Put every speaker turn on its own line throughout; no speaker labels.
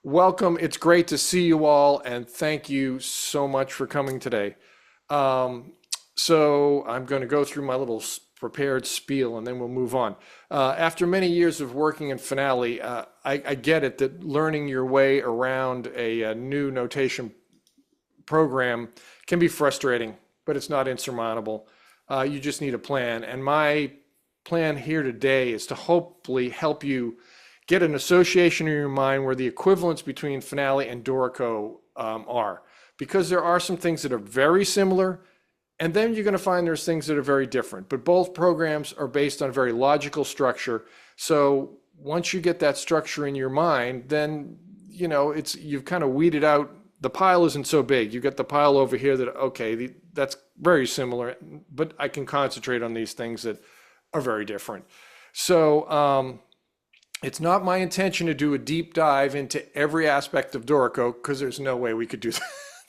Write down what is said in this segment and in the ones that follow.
Welcome. It's great to see you all, and thank you so much for coming today. Um, so I'm going to go through my little prepared spiel, and then we'll move on. After many years of working in Finale, I get it that learning your way around a new notation program can be frustrating, but it's not insurmountable. You just need a plan, and my plan here today is to hopefully help you get an association in your mind where the equivalents between Finale and Dorico are. Because there are some things that are very similar, and then you're going to find there's things that are very different. But both programs are based on a very logical structure. So once you get that structure in your mind, then you've kind of weeded out. The pile isn't so big. You get the pile over here that okay, that's very similar, but I can concentrate on these things that are very different. So it's not my intention to do a deep dive into every aspect of Dorico because there's no way we could do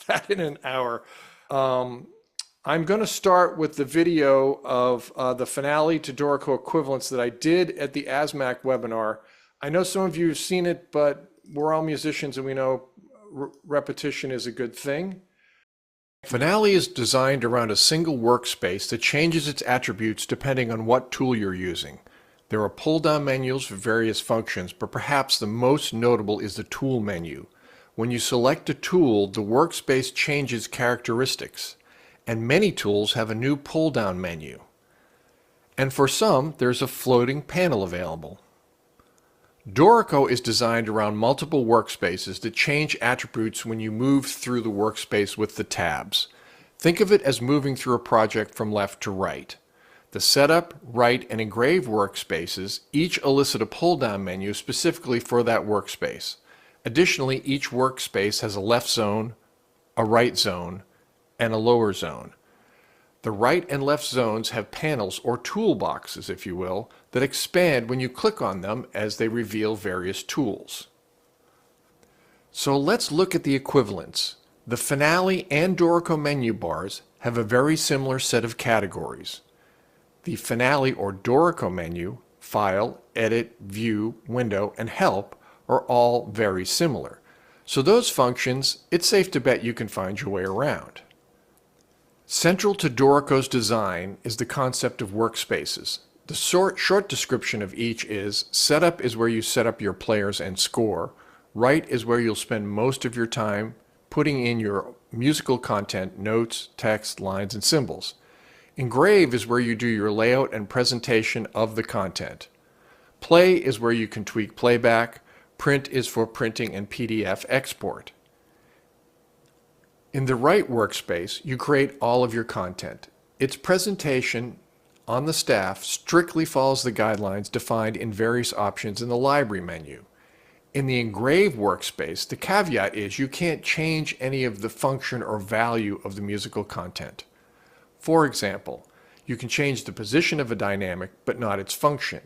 that in an hour. I'm going to start with the video of the Finale to Dorico equivalents that I did at the ASMAC webinar. I know some of you have seen it, but we're all musicians and we know repetition is a good thing. Finale is designed around a single workspace that changes its attributes depending on what tool you're using. There are pull-down menus for various functions, but perhaps the most notable is the tool menu. When you select a tool, the workspace changes characteristics, and many tools have a new pull-down menu. And for some, there's a floating panel available. Dorico is designed around multiple workspaces that change attributes when you move through the workspace with the tabs. Think of it as moving through a project from left to right. The Setup, Write, and Engrave workspaces each elicit a pull-down menu specifically for that workspace. Additionally, each workspace has a left zone, a right zone, and a lower zone. The right and left zones have panels, or toolboxes if you will, that expand when you click on them as they reveal various tools. So let's look at the equivalents. The Finale and Dorico menu bars have a very similar set of categories. The Finale or Dorico menu, File, Edit, View, Window, and Help are all very similar. So those functions, it's safe to bet you can find your way around. Central to Dorico's design is the concept of workspaces. The short description of each is: Setup is where you set up your players and score. Write is where you'll spend most of your time putting in your musical content, notes, text, lines, and symbols. Engrave is where you do your layout and presentation of the content. Play is where you can tweak playback. Print is for printing and PDF export. In the Write workspace, you create all of your content. Its presentation on the staff strictly follows the guidelines defined in various options in the Library menu. In the Engrave workspace, the caveat is you can't change any of the function or value of the musical content. For example, you can change the position of a dynamic, but not its function.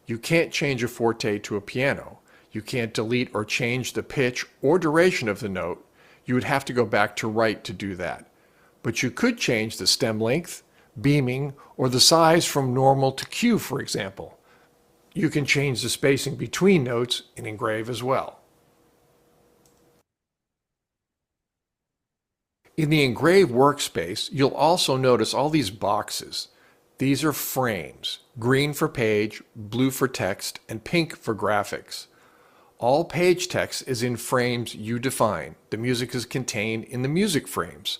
You can't change a forte to a piano. You can't delete or change the pitch or duration of the note. You would have to go back to Write to do that. But you could change the stem length, beaming, or the size from normal to Q, for example. You can change the spacing between notes in Engrave as well. In the Engrave workspace, you'll also notice all these boxes. These are frames, green for page, blue for text, and pink for graphics. All page text is in frames you define. The music is contained in the music frames.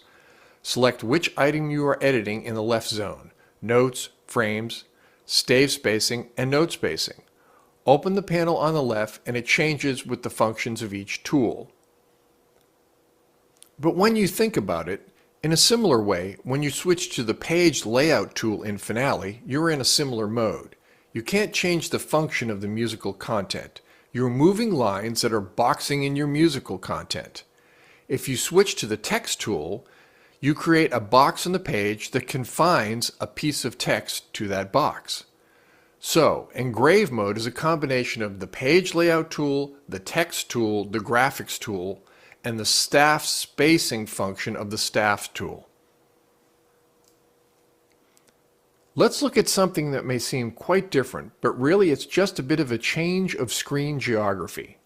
Select which item you are editing in the left zone: Notes, Frames, Stave Spacing, and Note Spacing. Open the panel on the left and it changes with the functions of each tool. But when you think about it, in a similar way, when you switch to the Page Layout tool in Finale, you're in a similar mode. You can't change the function of the musical content. You're moving lines that are boxing in your musical content. If you switch to the Text tool, you create a box on the page that confines a piece of text to that box. So, Engrave mode is a combination of the Page Layout tool, the Text tool, the Graphics tool, and the Staff Spacing function of the Staff tool. Let's look at something that may seem quite different, but really it's just a bit of a change of screen geography.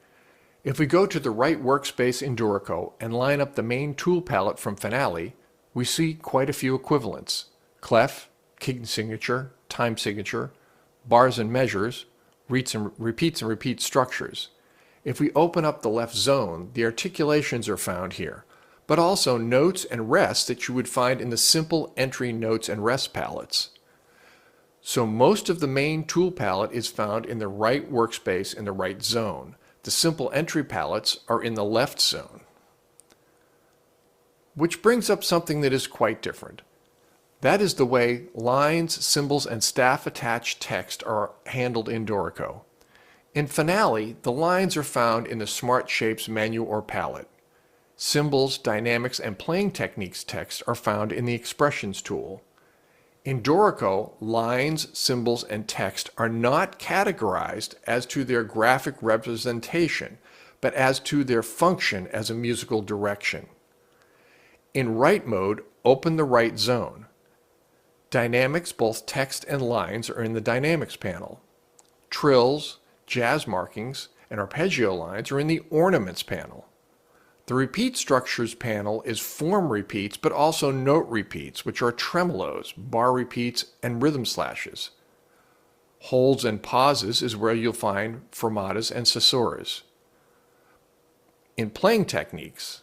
If we go to the right workspace in Dorico and line up the main tool palette from Finale, we see quite a few equivalents: clef, key signature, time signature, bars and measures, repeats and repeat structures. If we open up the left zone, the articulations are found here, but also notes and rests that you would find in the simple entry notes and rest palettes. So most of the main tool palette is found in the right workspace in the right zone. The simple entry palettes are in the left zone. Which brings up something that is quite different. That is the way lines, symbols, and staff-attached text are handled in Dorico. In Finale, the lines are found in the Smart Shapes menu or palette. Symbols, dynamics, and playing techniques text are found in the Expressions tool. In Dorico, lines, symbols, and text are not categorized as to their graphic representation, but as to their function as a musical direction. In Write mode, open the Write zone. Dynamics, both text and lines, are in the Dynamics panel. Trills, jazz markings, and arpeggio lines are in the Ornaments panel. The Repeat Structures panel is form repeats, but also note repeats, which are tremolos, bar repeats, and rhythm slashes. Holds and pauses is where you'll find fermatas and cessuras. In playing techniques,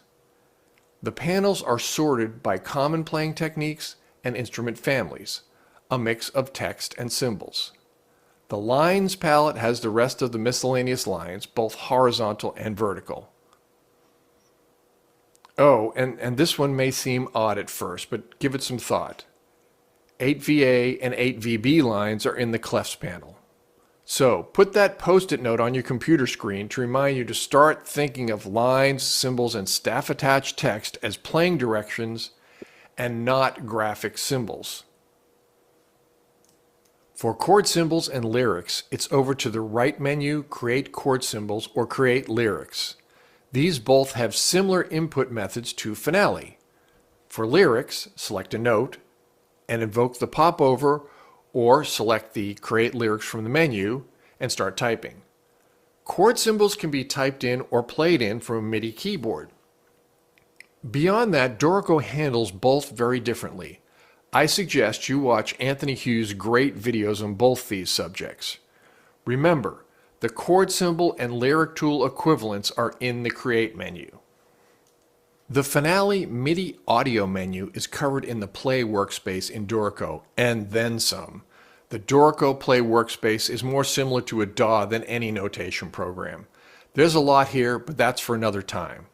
the panels are sorted by common playing techniques and instrument families, a mix of text and symbols. The Lines palette has the rest of the miscellaneous lines, both horizontal and vertical. Oh, and this one may seem odd at first, but give it some thought. 8VA and 8VB lines are in the Clefs panel. So put that post-it note on your computer screen to remind you to start thinking of lines, symbols, and staff-attached text as playing directions and not graphic symbols. For chord symbols and lyrics, it's over to the right menu, Create Chord Symbols, or Create Lyrics. These both have similar input methods to Finale. For lyrics, select a note and invoke the popover, or select the Create Lyrics from the menu and start typing. Chord symbols can be typed in or played in from a MIDI keyboard. Beyond that, Dorico handles both very differently. I suggest you watch Anthony Hughes' great videos on both these subjects. Remember, the chord symbol and lyric tool equivalents are in the Create menu. The Finale MIDI audio menu is covered in the Play workspace in Dorico, and then some. The Dorico Play workspace is more similar to a DAW than any notation program. There's a lot here, but that's for another time.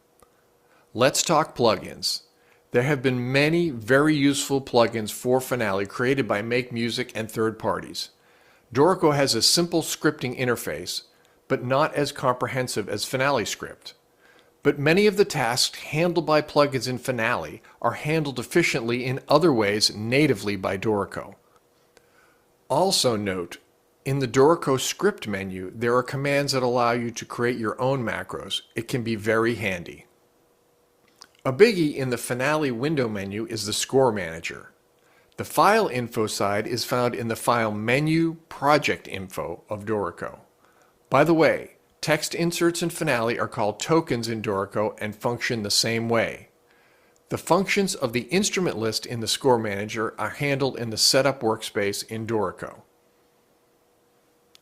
Let's talk plugins. There have been many very useful plugins for Finale created by Make Music and third parties. Dorico has a simple scripting interface, but not as comprehensive as Finale script. But many of the tasks handled by plugins in Finale are handled efficiently in other ways natively by Dorico. Also note, in the Dorico script menu, there are commands that allow you to create your own macros. It can be very handy. A biggie in the Finale window menu is the Score Manager. The file info side is found in the File Menu Project Info of Dorico. By the way, text inserts in Finale are called tokens in Dorico and function the same way. The functions of the instrument list in the Score Manager are handled in the Setup workspace in Dorico.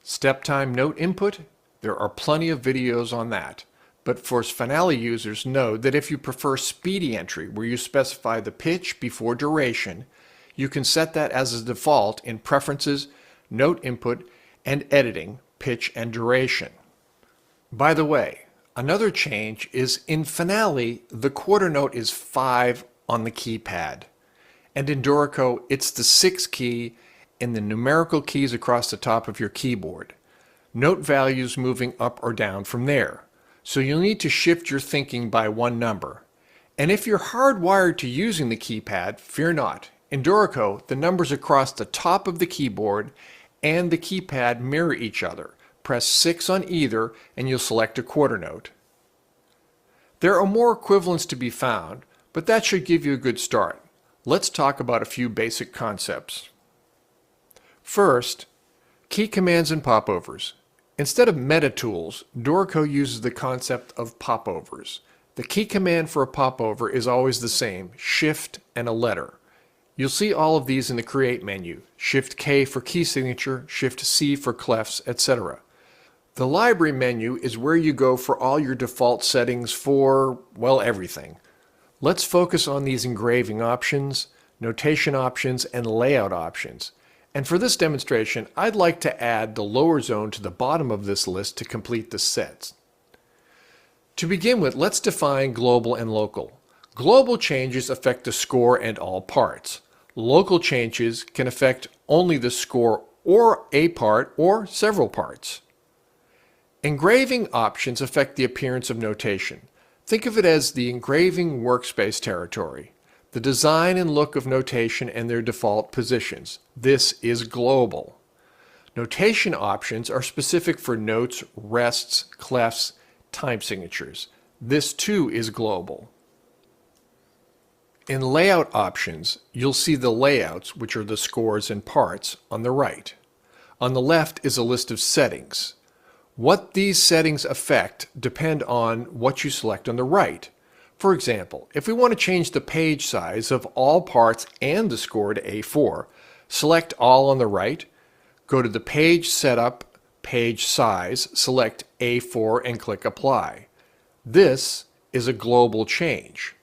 Step time note input? There are plenty of videos on that. But for Finale users, know that if you prefer speedy entry, where you specify the pitch before duration, you can set that as a default in Preferences, Note Input, and Editing, Pitch and Duration. By the way, another change is in Finale, the quarter note is 5 on the keypad. And in Dorico, it's the 6 key in the numerical keys across the top of your keyboard. Note values moving up or down from there. So you'll need to shift your thinking by one number. And if you're hardwired to using the keypad, fear not. In Dorico, the numbers across the top of the keyboard and the keypad mirror each other. Press 6 on either and you'll select a quarter note. There are more equivalents to be found, but that should give you a good start. Let's talk about a few basic concepts. First, key commands and popovers. Instead of meta tools, Dorico uses the concept of popovers. The key command for a popover is always the same, Shift and a letter. You'll see all of these in the Create menu, Shift K for key signature, Shift C for clefs, etc. The Library menu is where you go for all your default settings for, well, everything. Let's focus on these engraving options, notation options, and layout options. And for this demonstration, I'd like to add the lower zone to the bottom of this list to complete the sets. To begin with, let's define global and local. Global changes affect the score and all parts. Local changes can affect only the score or a part or several parts. Engraving options affect the appearance of notation. Think of it as the engraving workspace territory, the design and look of notation and their default positions. This is global. Notation options are specific for notes, rests, clefs, time signatures. This too is global. In layout options, you'll see the layouts, which are the scores and parts, on the right. On the left is a list of settings. What these settings affect depend on what you select on the right. For example, if we want to change the page size of all parts and the score to A4, select All on the right, go to the Page Setup, Page Size, select A4 and click Apply. This is a global change.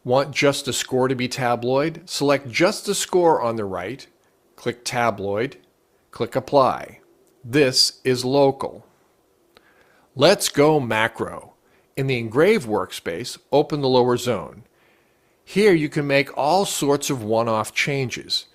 Want just the score to be tabloid? Select just the score on the right, click Tabloid, click Apply. This is local. Let's go macro. In the Engrave workspace, open the lower zone. Here you can make all sorts of one-off changes.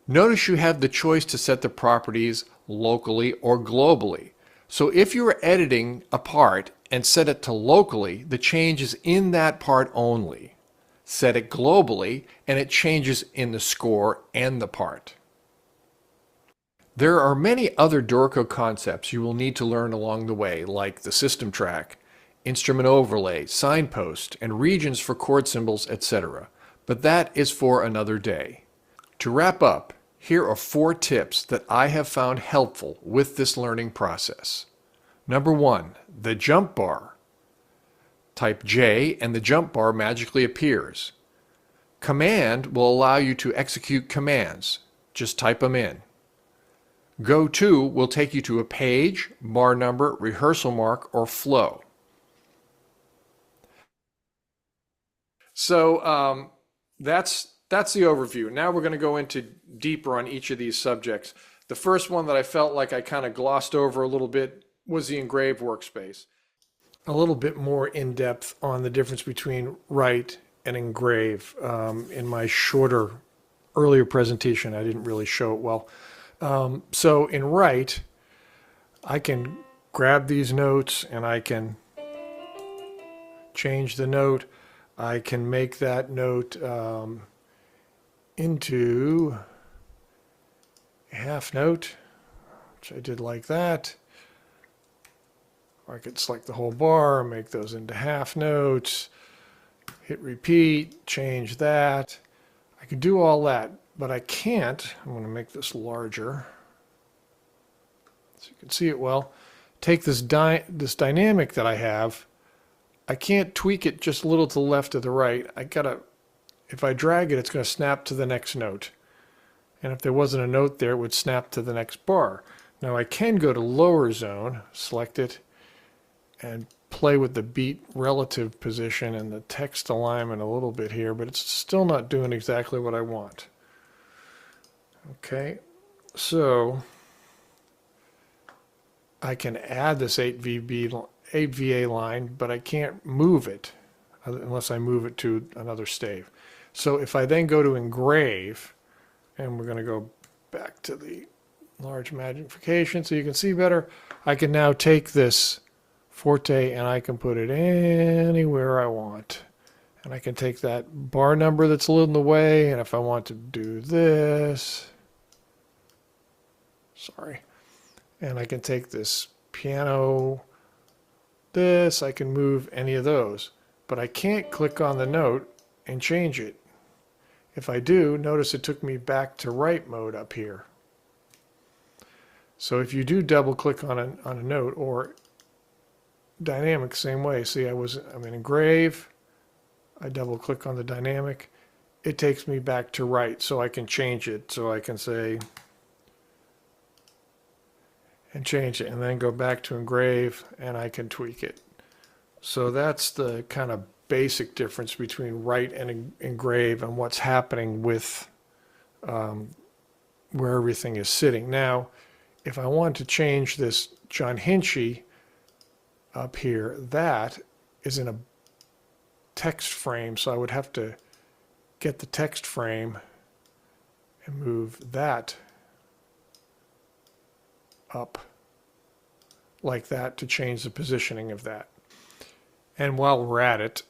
Notice you have the choice to set the properties locally or globally. So if you are editing a part and set it to locally, the change is in that part only. Set it globally, and it changes in the score and the part. There are many other Dorico concepts you will need to learn along the way, like the system track, instrument overlay, signpost, and regions for chord symbols, etc. But that is for another day. To wrap up, here are 4 tips that I have found helpful with this learning process. Number 1, the jump bar. Type J and the jump bar magically appears. Command will allow you to execute commands. Just type them in. Go to will take you to a page, bar number, rehearsal mark, or flow. So that's the overview. Now we're going to go into deeper on each of these subjects. The first one that I felt like I kind of glossed over a little bit was the Engrave workspace. A little bit more in depth on the difference between write and engrave. In my shorter, earlier presentation, I didn't really show it well. So in write, I can grab these notes and I can change the note. I can make that note into a half note, which I did like that. Or I could select the whole bar, make those into half notes, hit repeat, change that. I could do all that, but I can't. I'm going to make this larger so you can see it well. Take this dynamic that I have. I can't tweak it just a little to the left or the right. If I drag it, it's going to snap to the next note. And if there wasn't a note there, it would snap to the next bar. Now I can go to lower zone, select it, and play with the beat relative position and the text alignment a little bit here, but it's still not doing exactly what I want. Okay, so I can add this 8VA line, but I can't move it unless I move it to another stave. So if I then go to engrave, and we're going to go back to the large magnification so you can see better, I can now take this forte and I can put it anywhere I want. And I can take that bar number that's a little in the way, and if I want to do this, and I can take this piano, I can move any of those. But I can't click on the note and change it. If I do, notice it took me back to write mode up here. So if you do double click on a note, or dynamic, same way. See, I'm in engrave. I double click on the dynamic. It takes me back to right, so I can change it. So I can say, and change it, and then go back to engrave, and I can tweak it. So that's the kind of basic difference between write and engrave, and what's happening with where everything is sitting. Now, if I want to change this John Hinchey up here, that is in a text frame, so I would have to get the text frame and move that up like that to change the positioning of that. And while we're at it,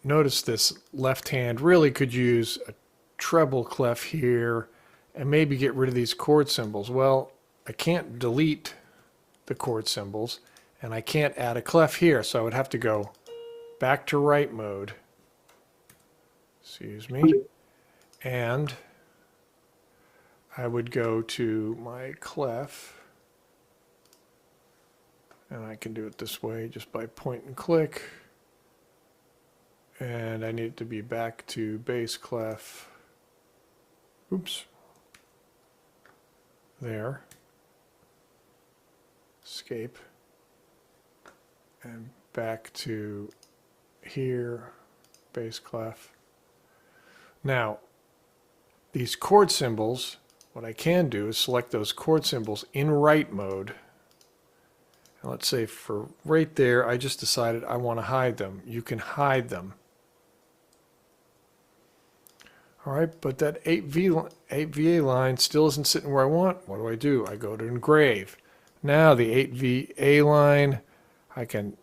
notice this left hand really could use a treble clef here and maybe get rid of these chord symbols. Well, I can't delete the chord symbols, and I can't add a clef here, so I would have to go back to write mode, excuse me, and I would go to my clef, and I can do it this way just by point and click, and I need it to be back to bass clef, oops, there, escape, and back to here, bass clef. Now, these chord symbols, what I can do is select those chord symbols in write mode. And let's say for right there, I just decided I want to hide them. You can hide them. All right, but that 8VA line still isn't sitting where I want. What do? I go to engrave. Now the 8VA line, I can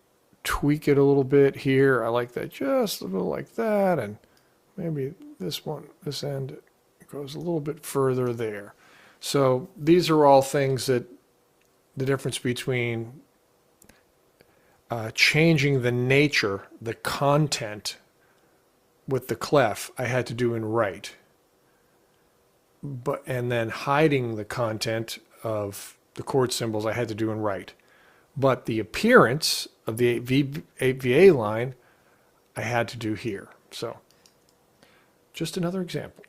tweak it a little bit here. I like that just a little like that, and maybe this one, this end goes a little bit further there. So these are all things that the difference between changing the nature, the content with the clef, I had to do in write. And then hiding the content of the chord symbols I had to do in write. But the appearance of the 8VA line I had to do here. So just another example.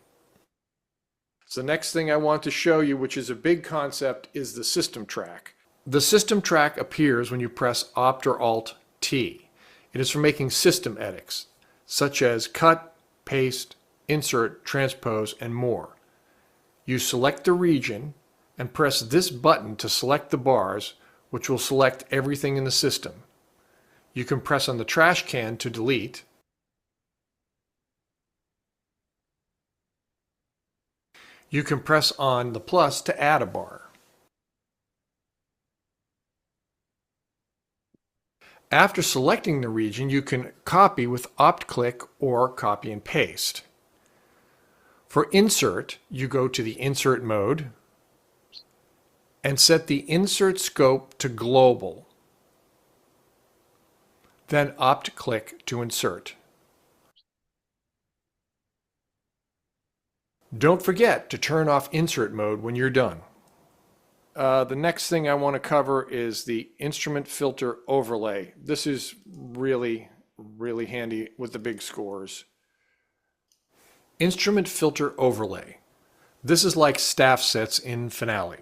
So the next thing I want to show you, which is a big concept, is the system track. The system track appears when you press Opt or Alt T. It is for making system edits, such as cut, paste, insert, transpose, and more. You select the region and press this button to select the bars, which will select everything in the system. You can press on the trash can to delete. You can press on the plus to add a bar. After selecting the region, you can copy with Opt-click or copy and paste. For insert, you go to the insert mode and set the insert scope to global. Then Opt-click to insert. Don't forget to turn off insert mode when you're done. The next thing I want to cover is the instrument filter overlay. This is really handy with the big scores. Instrument filter overlay. This is like staff sets in Finale.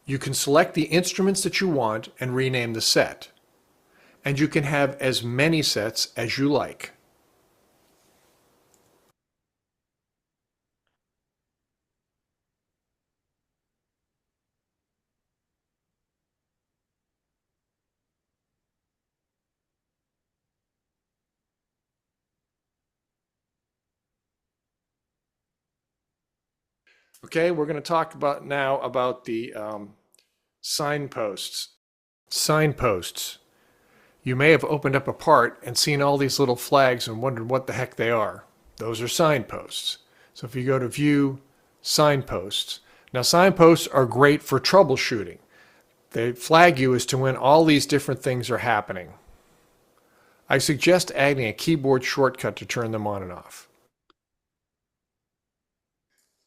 You can select the instruments that you want and rename the set. And you can have as many sets as you like. Okay, we're going to talk about now about the signposts. Signposts. You may have opened up a part and seen all these little flags and wondered what the heck they are. Those are signposts. So if you go to View, Signposts. Now signposts are great for troubleshooting. They flag you as to when all these different things are happening. I suggest adding a keyboard shortcut to turn them on and off.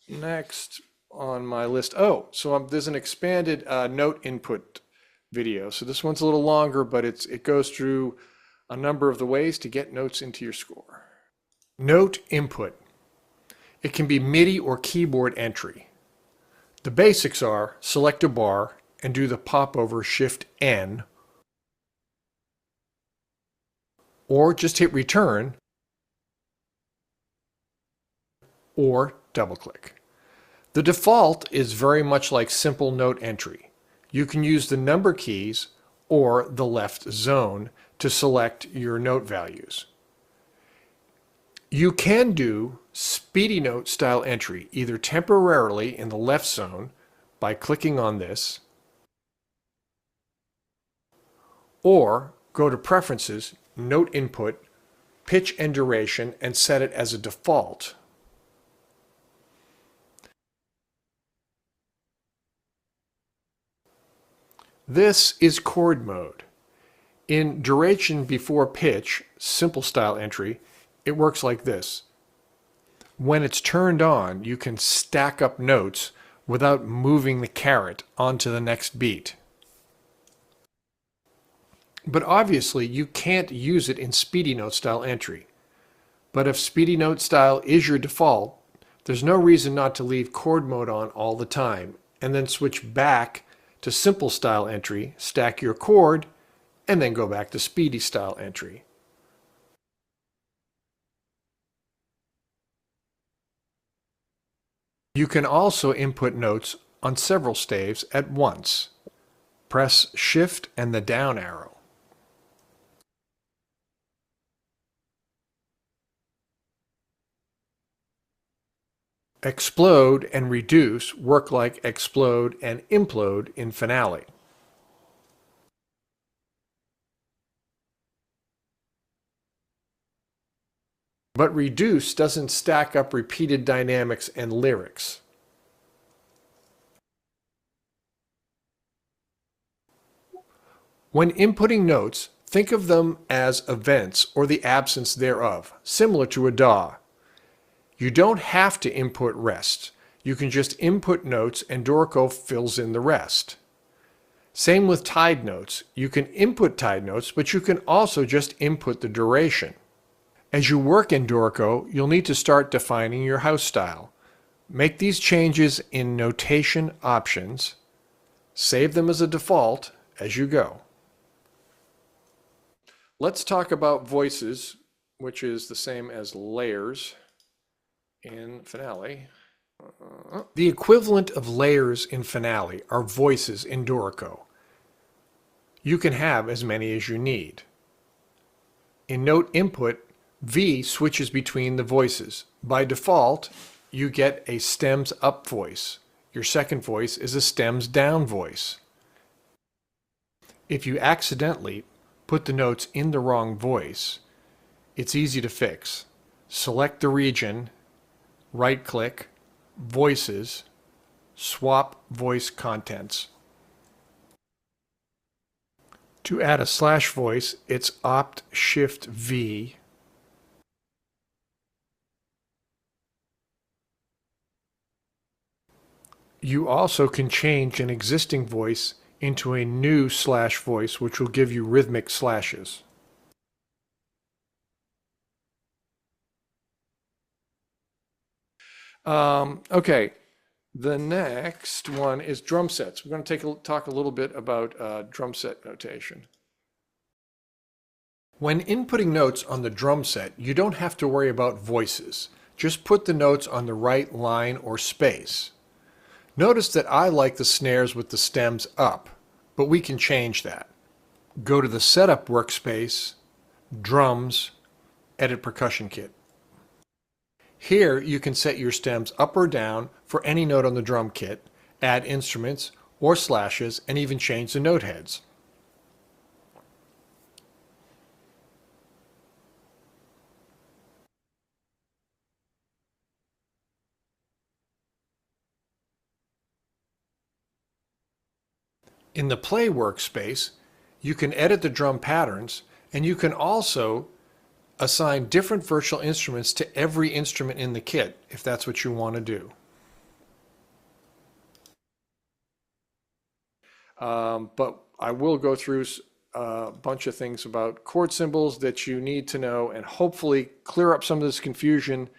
Next on my list, there's an expanded note input video. So this one's a little longer, but it goes through a number of the ways to get notes into your score. Note input. It can be MIDI or keyboard entry. The basics are select a bar and do the popover Shift N, or just hit return or double click. The default is very much like simple note entry. You can use the number keys or the left zone to select your note values. You can do speedy note style entry either temporarily in the left zone by clicking on this, or go to Preferences, Note Input, Pitch and Duration, and set it as a default. This is chord mode. In duration before pitch, simple style entry, it works like this. When it's turned on, you can stack up notes without moving the caret onto the next beat. But obviously, you can't use it in speedy note style entry. But if speedy note style is your default, there's no reason not to leave chord mode on all the time, and then switch back to simple style entry, stack your chord, and then go back to speedy style entry. You can also input notes on several staves at once. Press Shift and the down arrow. Explode and reduce work like explode and implode in Finale. But reduce doesn't stack up repeated dynamics and lyrics. When inputting notes, think of them as events or the absence thereof, similar to a DAW. You don't have to input rest. You can just input notes and Dorico fills in the rest. Same with tied notes. You can input tied notes, but you can also just input the duration. As you work in Dorico, you'll need to start defining your house style. Make these changes in notation options. Save them as a default as you go. Let's talk about voices, which is the same as layers in Finale. The equivalent of layers in Finale are voices in Dorico. You can have as many as you need. In note input, V switches between the voices. By default, you get a stems up voice. Your second voice is a stems down voice. If you accidentally put the notes in the wrong voice, it's easy to fix. Select the region, right-click, Voices, swap voice contents. To add a slash voice, it's Opt-Shift-V. You also can change an existing voice into a new slash voice, which will give you rhythmic slashes. Okay, the next one is drum sets. We're going to talk a little bit about drum set notation. When inputting notes on the drum set, you don't have to worry about voices. Just put the notes on the right line or space. Notice that I like the snares with the stems up, but we can change that. Go to the Setup workspace, Drums, Edit Percussion Kit. Here you can set your stems up or down for any note on the drum kit, add instruments or slashes, and even change the note heads. In the Play workspace, you can edit the drum patterns, and you can also assign different virtual instruments to every instrument in the kit, if that's what you want to do. But I will go through a bunch of things about chord symbols that you need to know and hopefully clear up some of this confusion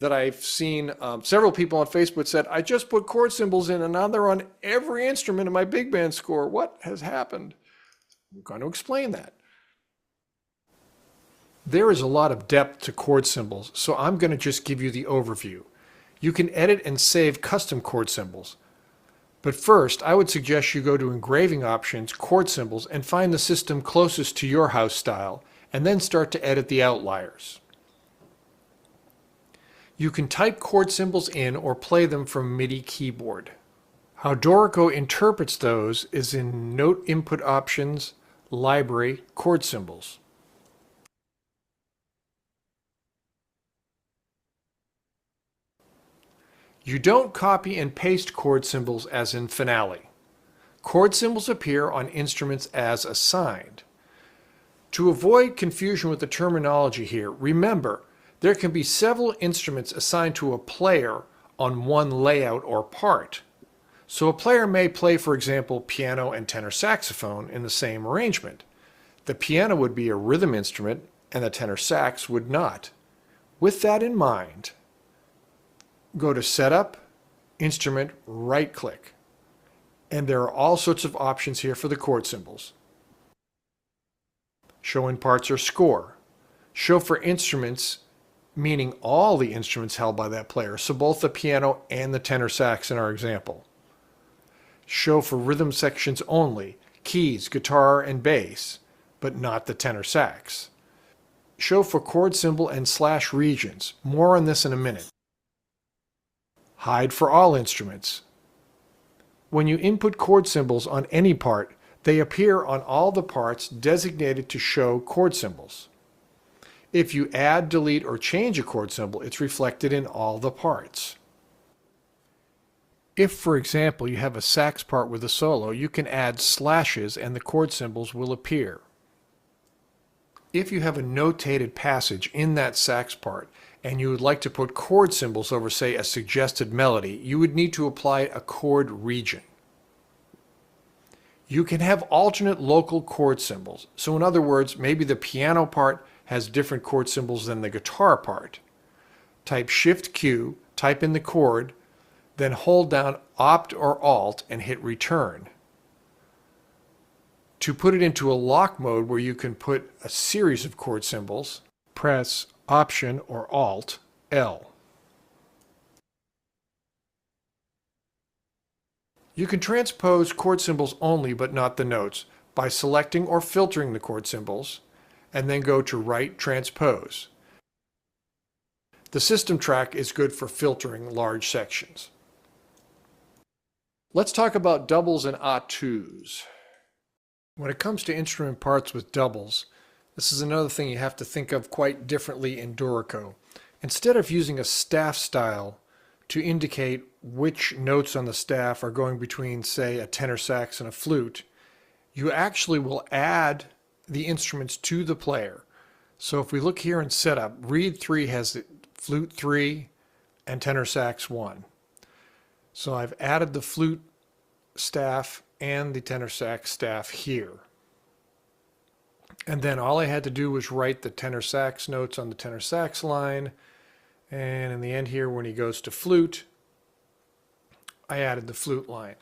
that I've seen. Several people on Facebook said, I just put chord symbols in and now they're on every instrument in my big band score. What has happened? I'm going to explain that. There is a lot of depth to chord symbols, so I'm going to just give you the overview. You can edit and save custom chord symbols. But first, I would suggest you go to Engraving Options, Chord Symbols, and find the system closest to your house style, and then start to edit the outliers. You can type chord symbols in or play them from MIDI keyboard. How Dorico interprets those is in Note Input Options, Library, Chord Symbols. You don't copy and paste chord symbols as in Finale. Chord symbols appear on instruments as assigned. To avoid confusion with the terminology here, remember there can be several instruments assigned to a player on one layout or part. So a player may play, for example, piano and tenor saxophone in the same arrangement. The piano would be a rhythm instrument and the tenor sax would not. With that in mind, go to Setup, Instrument, right-click. And there are all sorts of options here for the chord symbols. Show in parts or score. Show for instruments, meaning all the instruments held by that player, so both the piano and the tenor sax in our example. Show for rhythm sections only, keys, guitar, and bass, but not the tenor sax. Show for chord symbol and slash regions. More on this in a minute. Hide for all instruments. When you input chord symbols on any part, they appear on all the parts designated to show chord symbols. If you add, delete, or change a chord symbol, it's reflected in all the parts. If, for example, you have a sax part with a solo, you can add slashes and the chord symbols will appear. If you have a notated passage in that sax part and you would like to put chord symbols over, say, a suggested melody, you would need to apply a chord region. You can have alternate local chord symbols. So in other words, maybe the piano part has different chord symbols than the guitar part. Type Shift-Q, type in the chord, then hold down Opt or Alt and hit Return. To put it into a lock mode where you can put a series of chord symbols, press Option or Alt L. You can transpose chord symbols only but not the notes by selecting or filtering the chord symbols and then go to Right Transpose. The system track is good for filtering large sections. Let's talk about doubles and autus. When it comes to instrument parts with doubles, this is another thing you have to think of quite differently in Dorico. Instead of using a staff style to indicate which notes on the staff are going between, say, a tenor sax and a flute, you actually will add the instruments to the player. So if we look here in Setup, Reed 3 has the flute 3 and tenor sax 1. So I've added the flute staff and the tenor sax staff here. And then all I had to do was write the tenor sax notes on the tenor sax line. And in the end here, when he goes to flute, I added the flute line.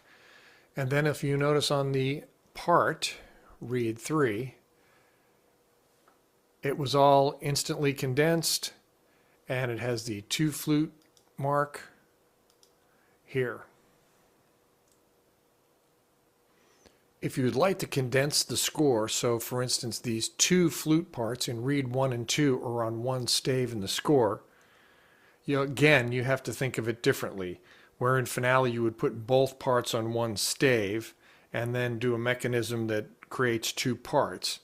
And then if you notice on the part, Reed 3, it was all instantly condensed, and it has the 2 flute mark here. If you would like to condense the score, so for instance these 2 flute parts in Reed 1 and 2 are on one stave in the score, again you have to think of it differently. Where in Finale you would put both parts on one stave and then do a mechanism that creates 2 parts.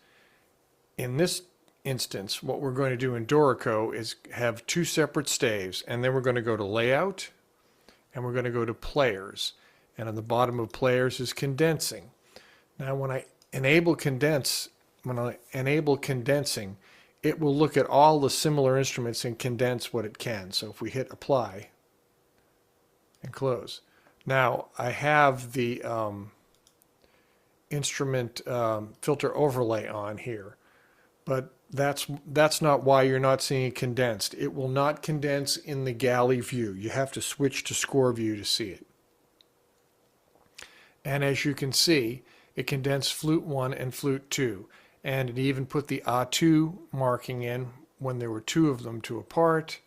In this instance, what we're going to do in Dorico is have 2 separate staves, and then we're going to go to Layout and we're going to go to Players, and on the bottom of Players is Condensing. Now when I enable condensing, it will look at all the similar instruments and condense what it can. So if we hit apply and close. Now I have the instrument filter overlay on here, but that's not why you're not seeing it condensed. It will not condense in the galley view. You have to switch to score view to see it. And as you can see, it condensed flute 1 and flute 2. And it even put the A2 marking in when there were two of them to a part.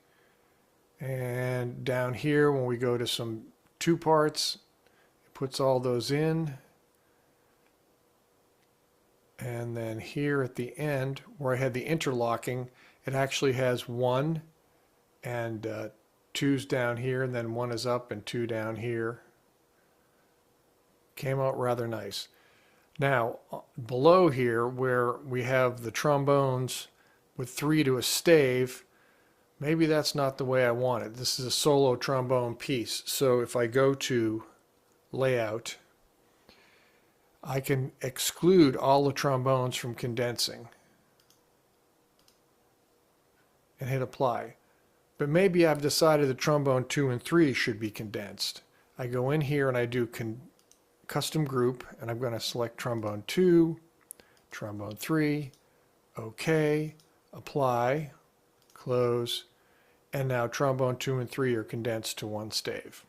And down here, when we go to some two parts, it puts all those in. And then here at the end, where I had the interlocking, it actually has 1 and 2's down here, and then 1 is up and 2 down here. Came out rather nice. Now, below here, where we have the trombones with 3 to a stave, maybe that's not the way I want it. This is a solo trombone piece. So if I go to Layout, I can exclude all the trombones from condensing and hit apply. But maybe I've decided the trombone 2 and 3 should be condensed. I go in here and I do custom group, and I'm going to select trombone 2, trombone 3, OK, apply, close, and now trombone 2 and 3 are condensed to one stave.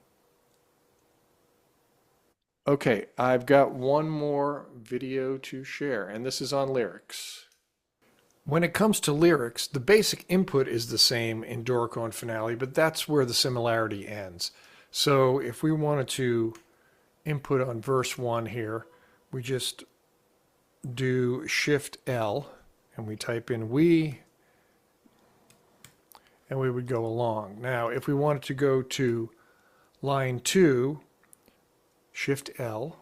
Okay, I've got one more video to share, and this is on lyrics. When it comes to lyrics, the basic input is the same in Dorico and Finale, but that's where the similarity ends. So if we wanted to input on verse 1 here, we just do Shift L, and we type in we, and we would go along. Now, if we wanted to go to line 2, Shift L,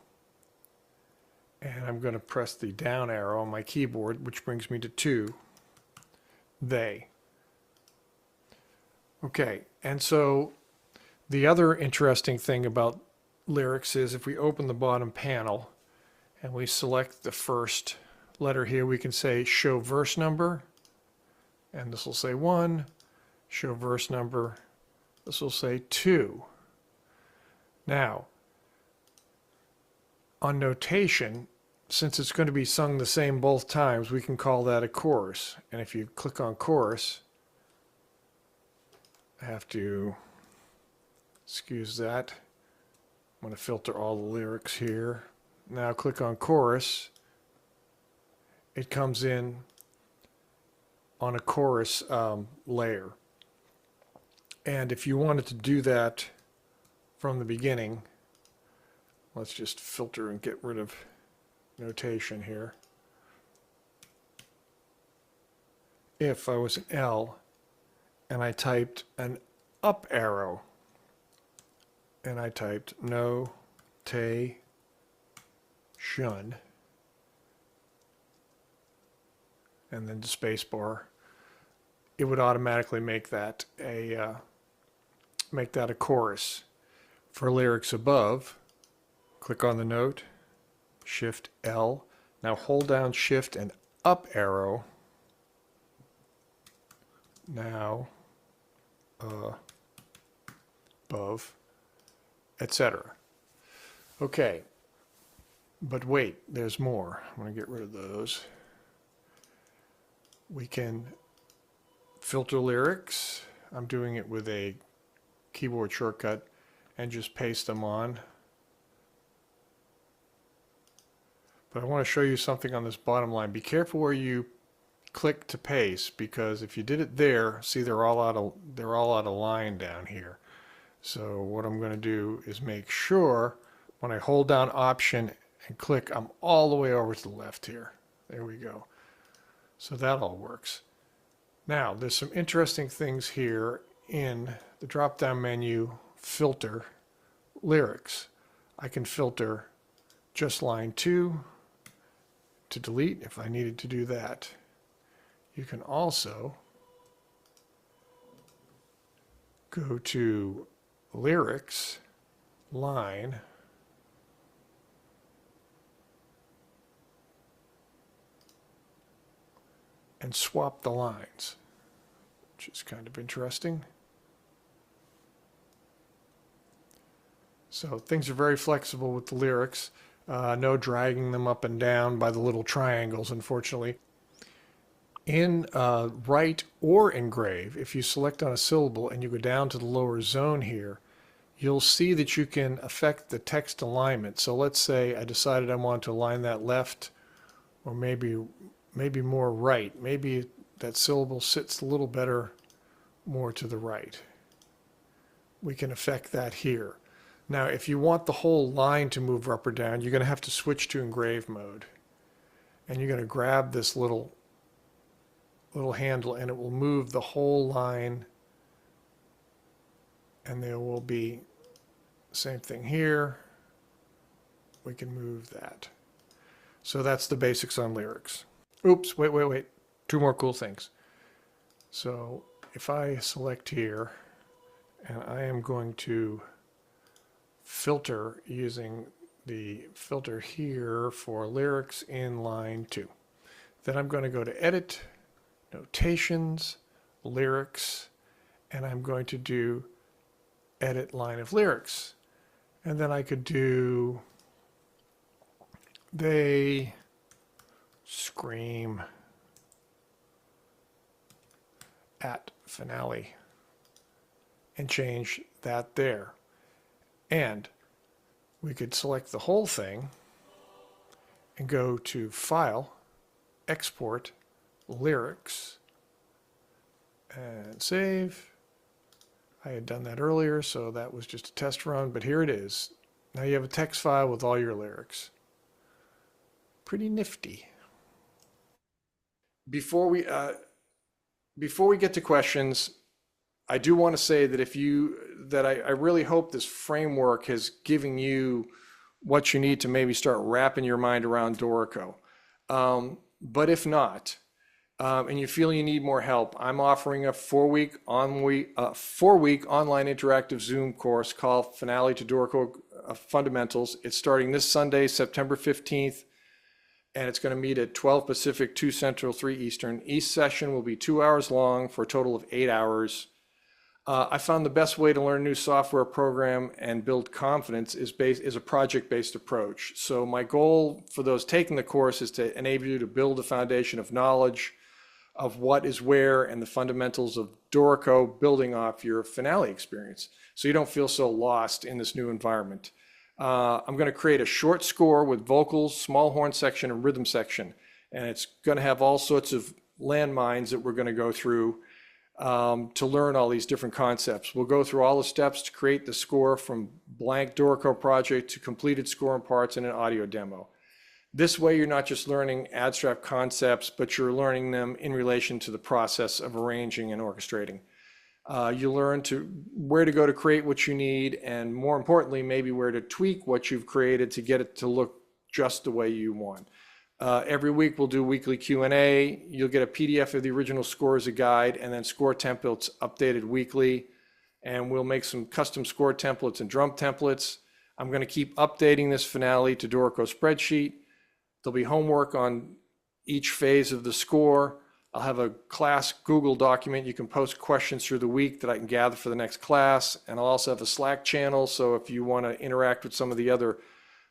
and I'm going to press the down arrow on my keyboard, which brings me to 2, they. Okay, and so the other interesting thing about lyrics is if we open the bottom panel and we select the first letter here, we can say show verse number, and this will say 1, show verse number, this will say 2. Now, on notation, since it's going to be sung the same both times, we can call that a chorus. And if you click on chorus, I have to excuse that. I'm going to filter all the lyrics here. Now click on chorus. It comes in on a chorus layer. And if you wanted to do that from the beginning, let's just filter and get rid of notation here. If I was an L and I typed an up arrow and I typed no, te, shun, and then the space bar, it would automatically make that a chorus. For lyrics above, click on the note, Shift L. Now hold down Shift and up arrow. Now above, etc. Okay, but wait, there's more. I'm going to get rid of those. We can filter lyrics. I'm doing it with a keyboard shortcut and just paste them on. But I want to show you something on this bottom line. Be careful where you click to paste, because if you did it there, see they're all out of line down here. So what I'm going to do is make sure when I hold down Option and click, I'm all the way over to the left here. There we go. So that all works. Now there's some interesting things here in the drop-down menu, filter lyrics. I can filter just line 2 to delete if I needed to do that. You can also go to lyrics, line, and swap the lines, which is kind of interesting. So things are very flexible with the lyrics. No dragging them up and down by the little triangles, unfortunately. In write or engrave, if you select on a syllable and you go down to the lower zone here, you'll see that you can affect the text alignment. So let's say I decided I want to align that left, or maybe more right. Maybe that syllable sits a little better more to the right. We can affect that here. Now, if you want the whole line to move up or down, you're going to have to switch to engrave mode. And you're going to grab this little handle, and it will move the whole line. And there will be same thing here. We can move that. So that's the basics on lyrics. Oops, wait. Two more cool things. So if I select here, and I am going to filter using the filter here for lyrics in line 2. Then I'm going to go to Edit, Notations, Lyrics, and I'm going to do Edit Line of Lyrics. And then I could do They Scream at Finale and change that there. And we could select the whole thing and go to File, Export, Lyrics, and save. I had done that earlier, so that was just a test run, but here it is. Now you have a text file with all your lyrics. Pretty nifty. Before we get to questions, I do want to say that I really hope this framework has given you what you need to maybe start wrapping your mind around Dorico. But if not, and you feel you need more help, I'm offering a 4-week online interactive Zoom course called Finale to Dorico Fundamentals. It's starting this Sunday, September 15th, and it's going to meet at 12 Pacific, 2 Central, 3 Eastern. Each session will be 2 hours long for a total of 8 hours. I found the best way to learn a new software program and build confidence is a project-based approach. So my goal for those taking the course is to enable you to build a foundation of knowledge of what is where and the fundamentals of Dorico, building off your Finale experience, so you don't feel so lost in this new environment. I'm going to create a short score with vocals, small horn section, and rhythm section, and it's going to have all sorts of landmines that we're going to go through to learn all these different concepts. We'll go through all the steps to create the score from blank Dorico project to completed score and parts in an audio demo. This way, you're not just learning abstract concepts, but you're learning them in relation to the process of arranging and orchestrating. You learn where to go to create what you need, and more importantly, maybe where to tweak what you've created to get it to look just the way you want. Every week we'll do weekly Q&A. You'll get a PDF of the original score as a guide, and then score templates updated weekly. And we'll make some custom score templates and drum templates. I'm going to keep updating this Finale to Dorico spreadsheet. There'll be homework on each phase of the score. I'll have a class Google document. You can post questions through the week that I can gather for the next class. And I'll also have a Slack channel, so if you want to interact with some of the other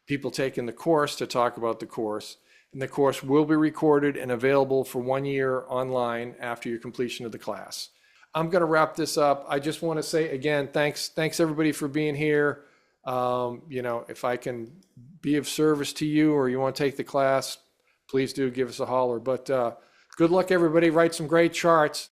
people taking the course to talk about the course. And the course will be recorded and available for 1 year online after your completion of the class. I'm going to wrap this up. I just want to say again, thanks everybody for being here. If I can be of service to you or you want to take the class, please do give us a holler. But good luck, everybody. Write some great charts.